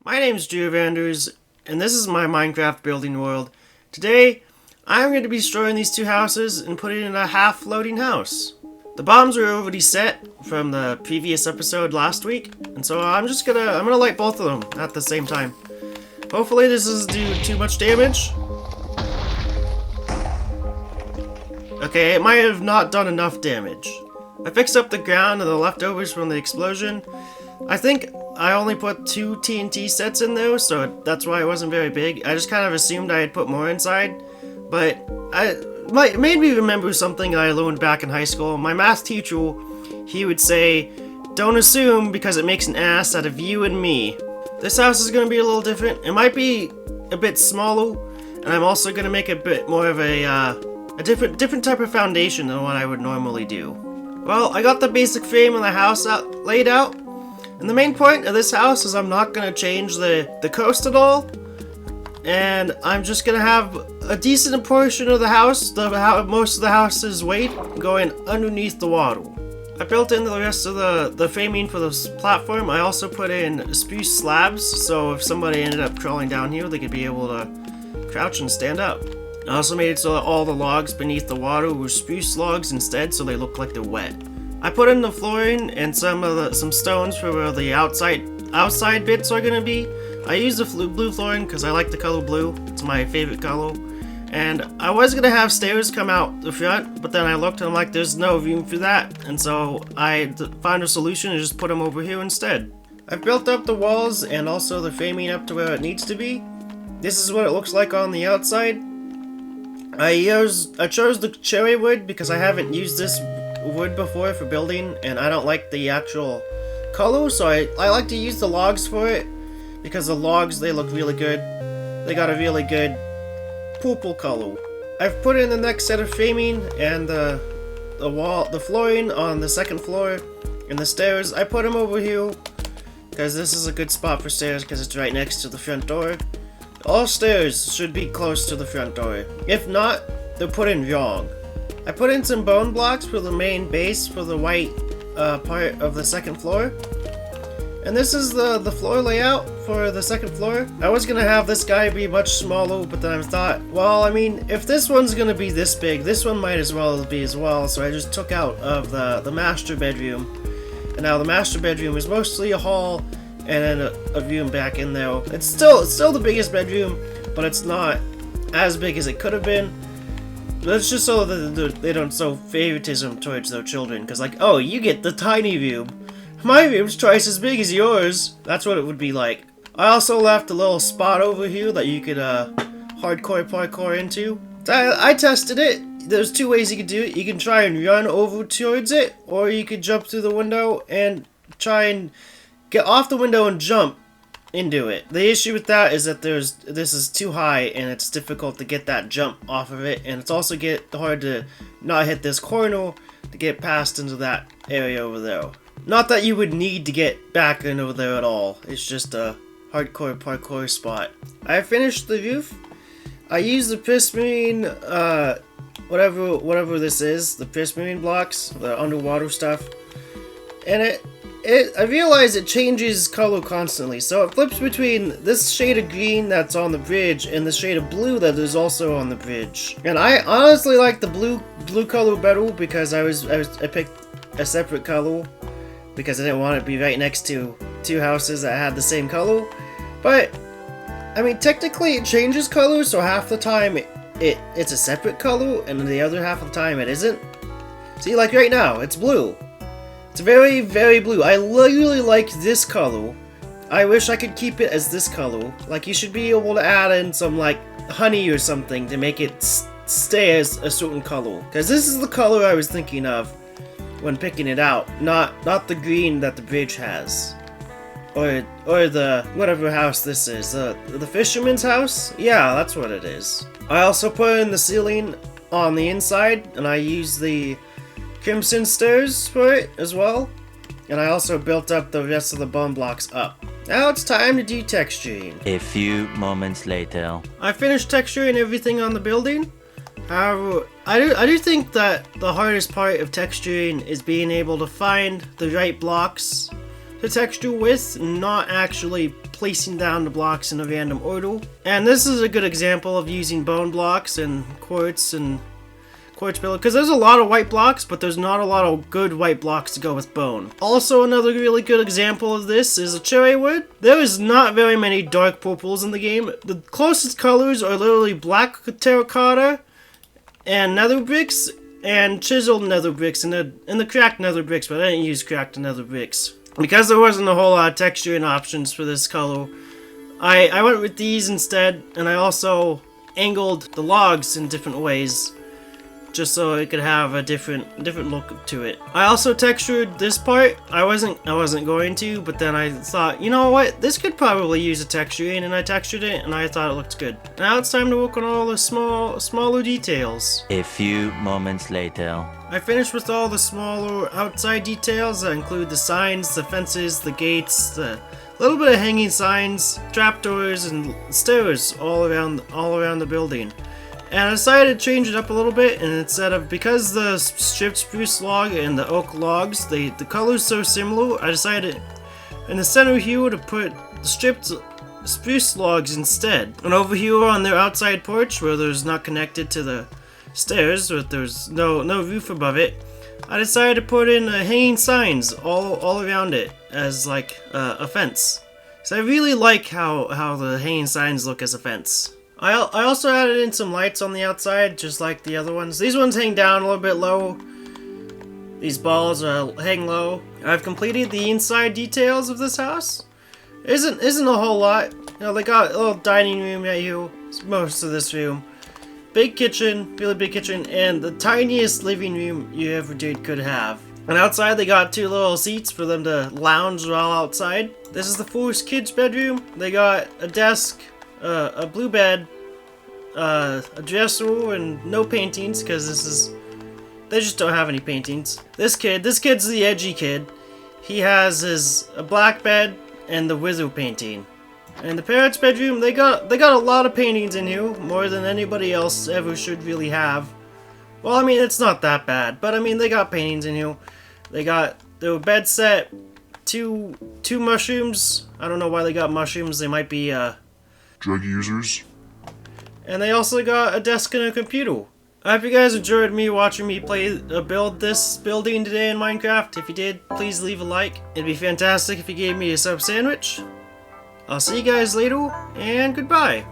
My name's Drew Vanders, and this is my Minecraft building world. Today, I'm going to be destroying these two houses and putting in a half-floating house. The bombs are already set from the previous episode last week, and so I'm gonna light both of them at the same time. Hopefully this doesn't do too much damage. Okay, it might have not done enough damage. I fixed up the ground and the leftovers from the explosion. I think I only put 2 TNT sets in there, so that's why it wasn't very big. I just kind of assumed I had put more inside, but it made me remember something I learned back in high school. My math teacher, he would say, "Don't assume because it makes an ass out of you and me." This house is going to be a little different. It might be a bit smaller, and I'm also going to make a bit more of a different type of foundation than what I would normally do. Well, I got the basic frame of the house laid out. And the main point of this house is I'm not going to change the coast at all. And I'm just going to have a decent portion of the house, most of the house's weight, going underneath the water. I built in the rest of the framing for this platform. I also put in spruce slabs, so if somebody ended up crawling down here, they could be able to crouch and stand up. I also made it so that all the logs beneath the water were spruce logs instead, so they look like they're wet. I put in the flooring and some stones for where the outside bits are gonna be. I used the blue flooring because I like the color blue. It's my favorite color. And I was gonna have stairs come out the front, but then I looked and I'm like, there's no room for that. And so I found a solution and just put them over here instead. I've built up the walls and also the framing up to where it needs to be. This is what it looks like on the outside. I chose the cherry wood because I haven't used this wood before for building, and I don't like the actual color, so I like to use the logs for it because the logs, they look really good. They got a really good purple color. I've put in the next set of framing and the flooring on the second floor and the stairs. I put them over here because this is a good spot for stairs because it's right next to the front door. All stairs should be close to the front door. If not, they're put in wrong. I put in some bone blocks for the main base for the white part of the second floor. And this is the floor layout for the second floor. I was gonna have this guy be much smaller, but then I thought, well, I mean, if this one's gonna be this big, this one might as well be as well, so I just took out of the master bedroom. And now the master bedroom is mostly a hall and then a room back in there. It's still the biggest bedroom, but it's not as big as it could have been. That's just so that they don't show favoritism towards their children, because like, oh, you get the tiny room. My room's twice as big as yours. That's what it would be like. I also left a little spot over here that you could hardcore parkour into. I tested it. There's 2 ways you can do it. You can try and run over towards it, or you could jump through the window and try and get off the window and jump into it. The issue with that is that this is too high and it's difficult to get that jump off of it, and it's also hard to not hit this corner to get past into that area over there. Not that you would need to get back in over there at all. It's just a hardcore parkour spot. I finished the roof. I used the prismarine, whatever this is, the prismarine blocks, the underwater stuff, and I realize it changes color constantly, so it flips between this shade of green that's on the bridge and the shade of blue that is also on the bridge. And I honestly like the blue color better because I picked a separate color because I didn't want it to be right next to 2 houses that had the same color. But I mean, technically it changes color, so half the time it's a separate color, and the other half of the time it isn't. See, like right now, it's blue. It's very, very blue. I really like this color. I wish I could keep it as this color. Like, you should be able to add in some, like, honey or something to make it stay as a certain color. Because this is the color I was thinking of when picking it out. Not the green that the bridge has. Or the whatever house this is. The fisherman's house? Yeah, that's what it is. I also put in the ceiling on the inside, and I use the crimson stairs for it as well, and I also built up the rest of the bone blocks up. Now it's time to do texturing. A few moments later. I finished texturing everything on the building. However, I do think that the hardest part of texturing is being able to find the right blocks to texture with, not actually placing down the blocks in a random order. And this is a good example of using bone blocks and quartz pillar, because there's a lot of white blocks, but there's not a lot of good white blocks to go with bone. Also, another really good example of this is a cherry wood. There is not very many dark purples in the game. The closest colors are literally black terracotta and nether bricks and chiseled nether bricks and the cracked nether bricks, but I didn't use cracked nether bricks because there wasn't a whole lot of texture and options for this color. I went with these instead, and I also angled the logs in different ways, just so it could have a different look to it. I also textured this part. I wasn't going to, but then I thought, you know what, this could probably use a texturing, and I textured it, and I thought it looked good. Now it's time to work on all the smaller details. A few moments later. I finished with all the smaller outside details that include the signs, the fences, the gates, the little bit of hanging signs, trapdoors, and stairs all around the building. And I decided to change it up a little bit, and instead of, because the stripped spruce log and the oak logs, the color's so similar, I decided in the center here to put the stripped spruce logs instead. And over here on their outside porch, where there's not connected to the stairs, or there's no roof above it, I decided to put in hanging signs all around it as like a fence. So I really like how the hanging signs look as a fence. I also added in some lights on the outside, just like the other ones. These ones hang down a little bit low. These balls hang low. I've completed the inside details of this house. Isn't a whole lot. You know, they got a little dining room right here. Most of this room. Big kitchen, really big kitchen, and the tiniest living room you ever could have. And outside they got 2 little seats for them to lounge while outside. This is the first kid's bedroom. They got a desk, a blue bed, a dresser, and no paintings because they just don't have any paintings. This kid's the edgy kid. He has a black bed and the wither painting. And the parents' bedroom, they got a lot of paintings in here, more than anybody else ever should really have. Well, I mean, it's not that bad, but I mean, they got paintings in here. They got their bed set, two mushrooms. I don't know why they got mushrooms. They might be drug users. And they also got a desk and a computer. I hope you guys enjoyed me watching me build this building today in Minecraft. If you did, please leave a like. It'd be fantastic if you gave me a sub sandwich. I'll see you guys later, and goodbye.